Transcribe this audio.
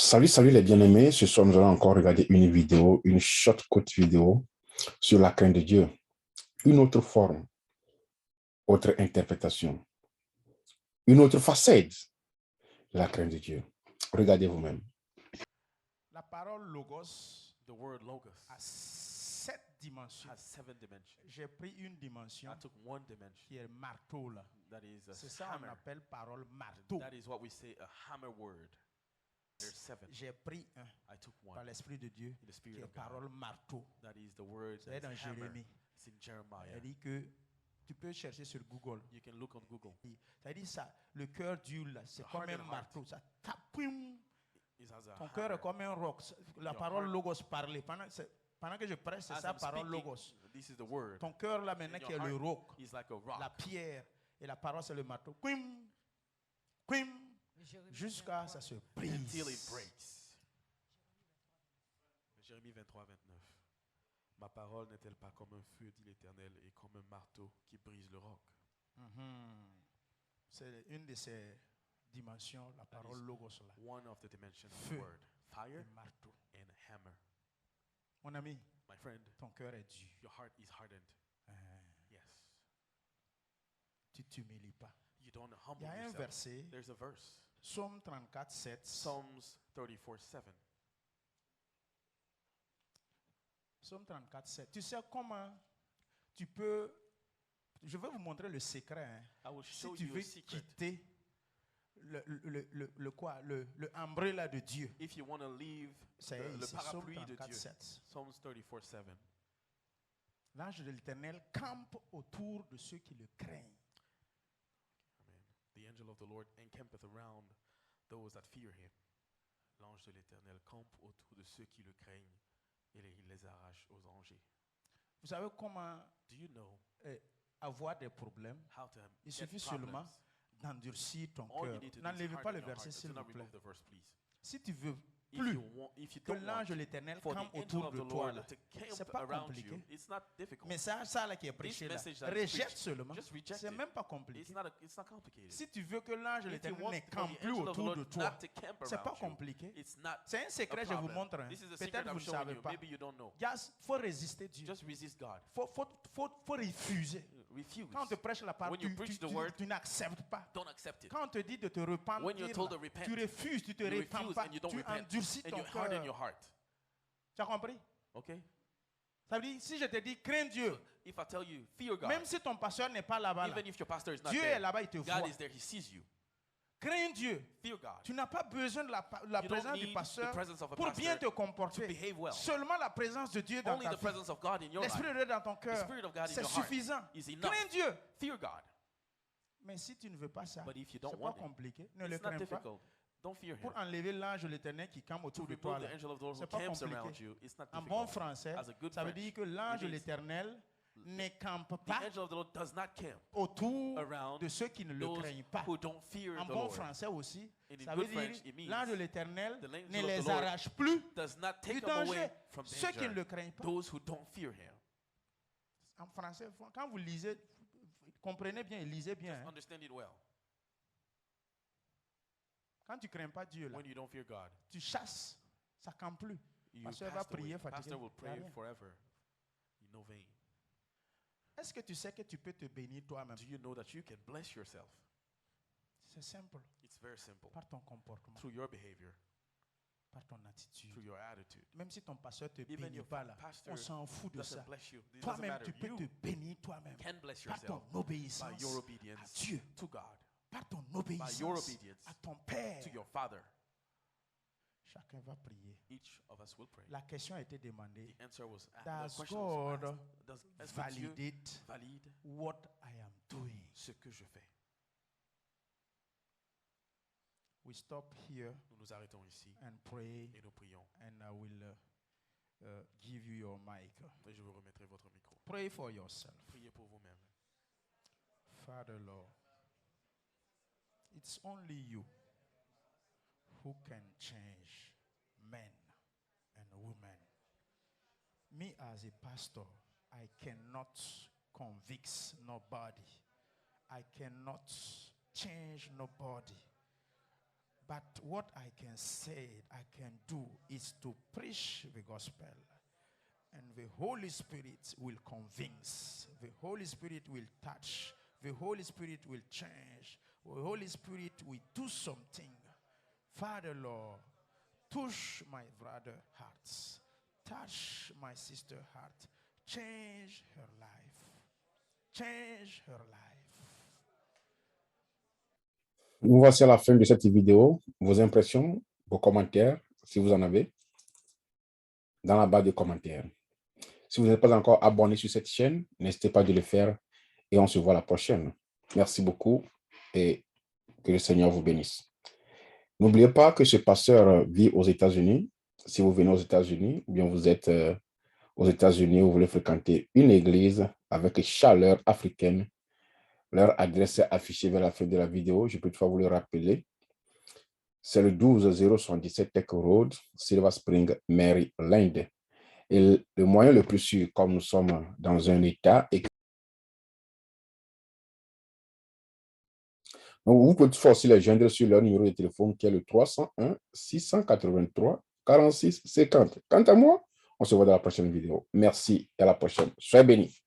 Salut, salut les bien-aimés. Ce soir, nous allons encore regarder une vidéo, une shortcut vidéo sur la crainte de Dieu. Une autre forme, autre interprétation, une autre facette de la crainte de Dieu. Regardez vous-même. La parole logos The word logos a 7 dimensions. has 7 dimensions. J'ai pris une dimension I took one dimension. qui est marteau là. That is C'est a ça qu'on hammer. appelle parole marteau. That is what we say a hammer word. There's 7. J'ai pris un I took par one. l'Esprit de Dieu In the qui Spirit est of God. parole marteau. That is the word C'est that dans is hammer. Jérémie. It's in Jeremiah. Elle dit que tu peux chercher sur Google. You can look on Google. Ça dit ça, le cœur dur là, c'est The comme un hardened heart. marteau. Ça tape, poum. It has a Ton cœur est hammer. comme un roc. La Your parole heart- logos parler. Pendant que je prêche, c'est As ça, I'm parole speaking, logos. this is the word. Ton cœur là maintenant And qui est your le heart roc, is like a rock. la pierre, et la parole c'est le marteau. Quim, quim, jusqu'à ça se Until it brise. breaks. Jérémie 23, 29. Ma parole n'est-elle pas comme un feu, dit l'Éternel, et comme un marteau qui brise le roc? Mhm. C'est une de ces dimensions, la parole logos là. One of the dimensions of Feu. the word. Fire Le marteau. and hammer. Mon ami, My friend, ton cœur est dur. your heart is hardened. Hein, Yes. tu t'humilies pas. You don't Il humble y a un yourself. verset, There's a verse. Psaume 34, 7. Psalms 34, 7. Psaume 34, 7. Tu sais comment tu peux... Je vais vous montrer le secret. Hein. I will Si show tu you veux a secret. quitter le quoi, le umbrella de Dieu, If you want to leave c'est le ici, Psaume parapluie de 34, Dieu. 7. Psalms 34, 7. L'ange de l'Éternel campe autour de ceux qui le craignent. Amen. The angel of the Lord encampeth around those that fear him. L'ange de l'Éternel campe autour de ceux qui le craignent et il les arrache aux dangers. Vous savez comment Do you know avoir des problèmes? how to Il get suffit problems? seulement d'endurcir ton All you cœur. need to do is N'enlevez pas le harden your verset, heart. s'il Do vous not plaît. remove the verse, please. Si tu veux If plus you que don't l'ange de want l'Éternel for the campe angel autour of de the toi, Lord là, to c'est camp pas around compliqué. you, it's not difficult. Mais ça là qui est prêché là, message that is rejette preached, seulement. just reject C'est it. même pas compliqué. It's not complicated. Si tu veux que l'ange de If you l'Éternel want ne for campe the plus angel of the autour Lord de not toi, to camp c'est pas around you, compliqué. it's not C'est un a secret, je vous problem. montre. Hein. This is a Peut-être secret vous I'm ne showing savez you. pas. Maybe you don't know. Il faut résister Dieu. Just resist God. Faut refuser. Refuse. Quand on te prêche la parole, When you preach the word, tu n'acceptes pas. don't accept it. Quand on te dit de te repentir, When you're told là, to repent, tu refuses, tu te you repens refuse pas, and you don't tu repent. endurcis And ton you harden cœur. your heart. Tu as compris? Okay? Ça veut dire, si je te dis, crains Dieu, If I tell you, fear God, même si ton pasteur n'est pas là-bas, là, even if your pastor is not Dieu est there, là-bas, il te voit. God is there, he sees you. Crains Dieu. Fear God. Tu n'as pas besoin de la You don't présence du need pasteur the presence of a pour bien pastor te comporter. to behave well. Seulement la présence de Dieu dans Only ta the vie, presence of God in your l'Esprit life, de Dieu dans ton the cœur, Spirit of God in c'est your heart suffisant. is enough. Crains Dieu. Fear God. Mais si tu ne veux pas ça, But if you c'est don't pas want it, compliqué. Ne le It's not crains pas. difficult. Don't fear him. Pour enlever l'ange de l'Éternel qui campe To autour de remove toi, the là, angel of the Lord who c'est pas camps around compliqué. you, it's not En bon difficult. français, As a good ça veut French, dire que l'ange de it means l'Éternel ne campe the pas angel of the Lord does not camp autour around de ceux qui ne le those craignent pas. who don't fear En the bon Lord. français aussi, In ça good veut dire French, it means l'ange de l'Éternel the angel ne of the les Lord arrache plus does not du take them away danger. from Ceux qui ne danger. le craignent pas. Those who don't fear him. En français, quand vous lisez, comprenez bien et lisez bien. Just Hein. understand it well. Quand tu ne crains pas Dieu, là, When you don't fear God, tu chasses, ça ne campe plus. you Pasteur va passed away. prier fatigué. Pastor will Il y a pray rien. forever. In no vain. Est-ce que tu sais que tu peux te bénir toi-même? Do you know that you can bless yourself? C'est simple. It's very simple. Par ton comportement, Through your behavior, par ton attitude. through your attitude. Même si ton pasteur ne te Even bénit your pas là, pastor on s'en fout de doesn't ça. bless you. It doesn't Toi-même, matter. tu peux You te bénir toi-même can bless par ton yourself by obéissance your à obedience Dieu, to God, par ton by your obéissance obedience à ton Père. to your Father. Chacun va prier. Each of us will pray. La question a été demandée. The answer was the Does question was God asked, est-ce que Dieu validate valide what I am doing? ce que je fais? We stop here Nous nous arrêtons ici and pray, et nous prions. and I will give you your mic. Et je vous remettrai votre micro. Pray for yourself. Priez pour vous-même. Father Lord, it's only you who can change men and women. Me as a pastor, I cannot convict nobody. I cannot change nobody. But what I can say, I can do is to preach the gospel. And the Holy Spirit will convince. The Holy Spirit will touch. The Holy Spirit will change. The Holy Spirit will do something. Father, Lord, touch my brother's heart. Touch my sister's heart. Change her life. Change her life. Nous voici à la fin de cette vidéo. Vos impressions, vos commentaires, si vous en avez, dans la barre de commentaires. Si vous n'êtes pas encore abonné sur cette chaîne, n'hésitez pas de le faire et on se voit la prochaine. Merci beaucoup et que le Seigneur vous bénisse. N'oubliez pas que ce pasteur vit aux États-Unis. Si vous venez aux États-Unis ou bien vous êtes aux États-Unis, vous voulez fréquenter une église avec chaleur africaine, leur adresse est affichée vers la fin de la vidéo. Je peux toutefois vous le rappeler. C'est le 12077 Tech Road, Silver Spring, Maryland. Et le moyen le plus sûr, comme nous sommes dans un État, et donc vous pouvez toutefois aussi les joindre sur leur numéro de téléphone qui est le 301 683 46 50. Quant à moi, on se voit dans la prochaine vidéo. Merci et à la prochaine. Soyez bénis.